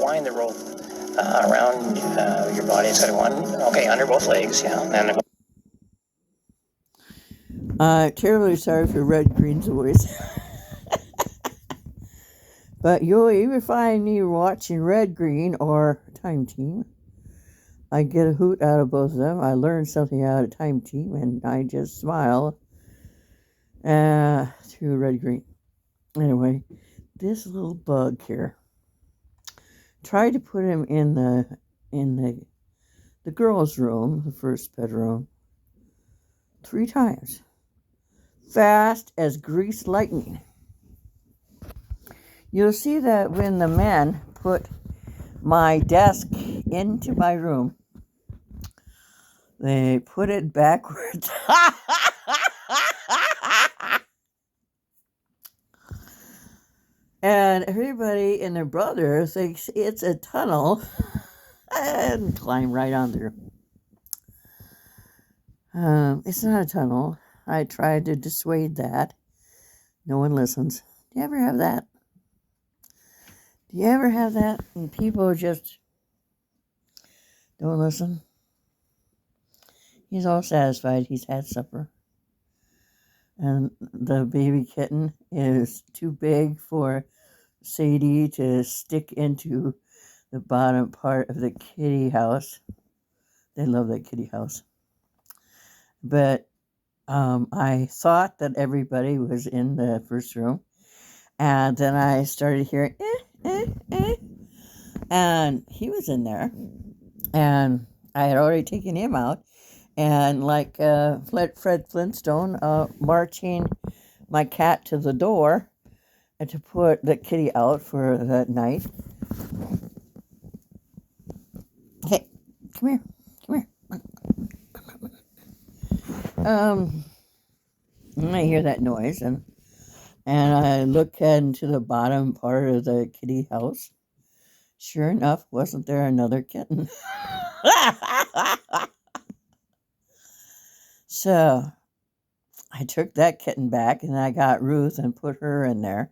wind the rope around your body. It's got one, okay, under both legs, yeah. And then terribly sorry for Red Green's voice. But you'll either find me watching Red Green or Time Team. I get a hoot out of both of them. I learn something out of Time Team, and I just smile through Red Green. Anyway, this little bug here. Tried to put him in the girls' room, the first bedroom, 3 times. Fast as greased lightning. You'll see that when the men put my desk into my room, they put it backwards. And everybody and their brother thinks it's a tunnel and climb right on through. It's not a tunnel. I tried to dissuade that. No one listens. Do you ever have that? Do you ever have that? And people just don't listen? He's all satisfied. He's had supper. And the baby kitten is too big for Sadie to stick into the bottom part of the kitty house. They love that kitty house. But I thought that everybody was in the first room. And then I started hearing, and he was in there. And I had already taken him out. And like Fred Flintstone marching my cat to the door and to put the kitty out for that night. Hey, come here. I hear that noise, and I look into the bottom part of the kitty house. Sure enough, wasn't there another kitten? So I took that kitten back, and I got Ruth and put her in there.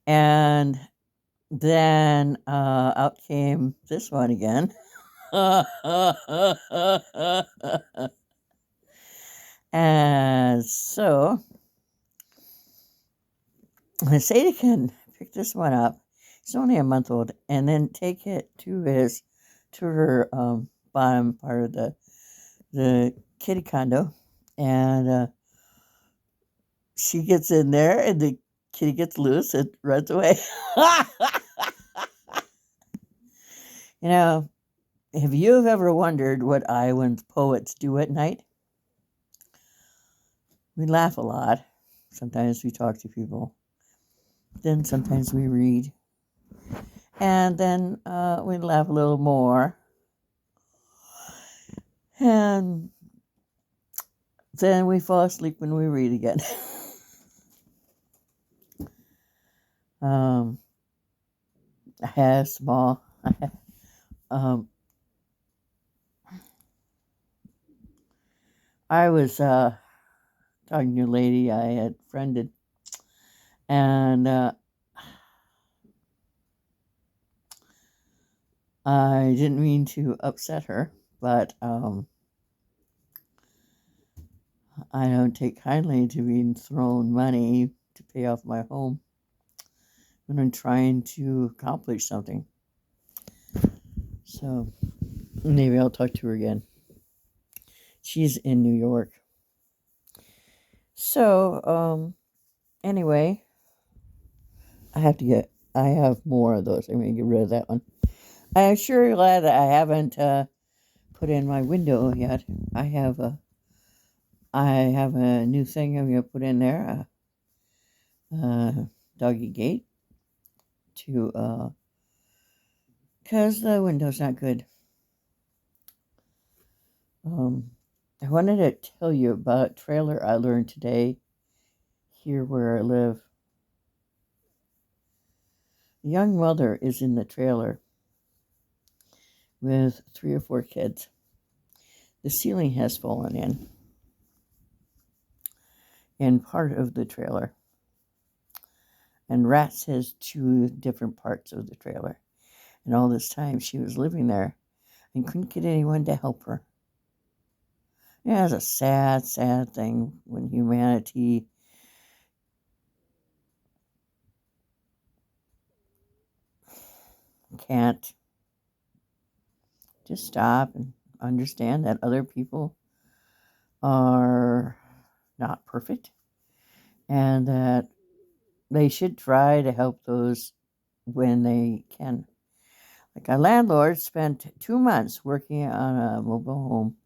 And then out came this one again. And so Sadie can pick this one up. He's only a month old, and then take it to her bottom part of the kitty condo, and she gets in there, and the kitty gets loose and runs away. You know, have you ever wondered what Iowans poets do at night? We laugh a lot. Sometimes we talk to people. Then sometimes we read. And then we laugh a little more. And then we fall asleep when we read again. I had a small... I was talking to a lady I had friended, and I didn't mean to upset her, but I don't take kindly to being thrown money to pay off my home when I'm trying to accomplish something. So maybe I'll talk to her again. She's in New York. So anyway, I have more of those. I'm going to get rid of that one. I'm sure glad that I haven't put in my window yet. I have a new thing I'm going to put in there, doggy gate, to because the window's not good. I wanted to tell you about a trailer I learned today here where I live. A young mother is in the trailer with 3 or 4 kids. The ceiling has fallen in part of the trailer, and rats has 2 different parts of the trailer. And all this time she was living there and couldn't get anyone to help her. Yeah, it's a sad, sad thing when humanity can't just stop and understand that other people are not perfect and that they should try to help those when they can. Like our landlord spent 2 months working on a mobile home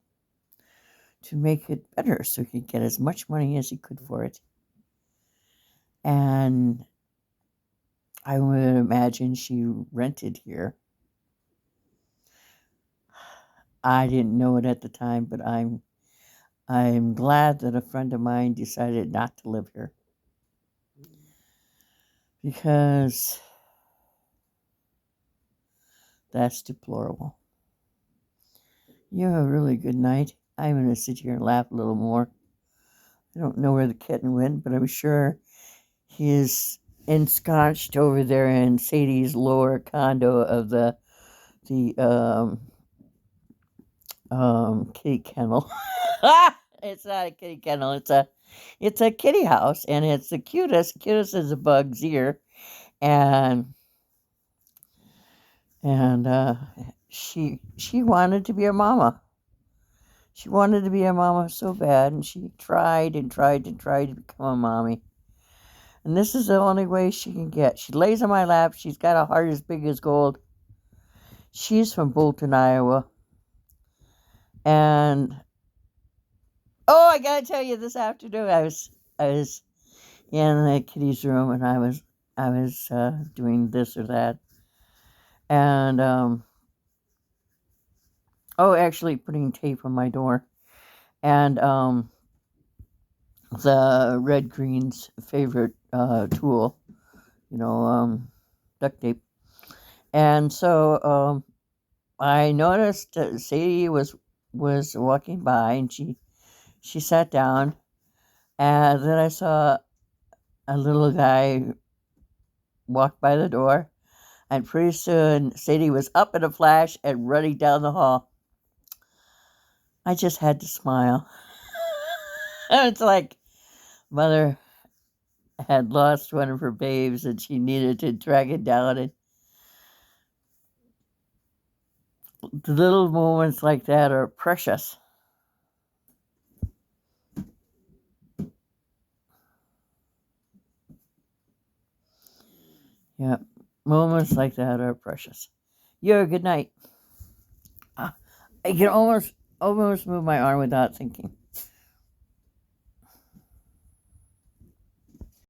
to make it better so he could get as much money as he could for it. And I would imagine she rented here. I didn't know it at the time, but I'm glad that a friend of mine decided not to live here. Because that's deplorable. You have a really good night. I'm going to sit here and laugh a little more. I don't know where the kitten went, but I'm sure he is ensconced over there in Sadie's lower condo of the kitty kennel. It's not a kitty kennel. It's a kitty house, and it's the cutest. Cutest as a bug's ear, and she wanted to be a mama. She wanted to be a mama so bad, and she tried and tried and tried to become a mommy. And this is the only way she can get. She lays on my lap. She's got a heart as big as gold. She's from Bolton, Iowa. And oh, I gotta tell you, this afternoon I was in the kitty's room, and I was doing this or that, and actually putting tape on my door, and the Red Green's favorite tool, duct tape, and so I noticed that Sadie was walking by, and she sat down, and then I saw a little guy walk by the door, and pretty soon Sadie was up in a flash and running down the hall. I just had to smile. It's like mother had lost one of her babes and she needed to track it down. And the little moments like that are precious. Yeah, moments like that are precious. You have a good night. I can almost move my arm without thinking.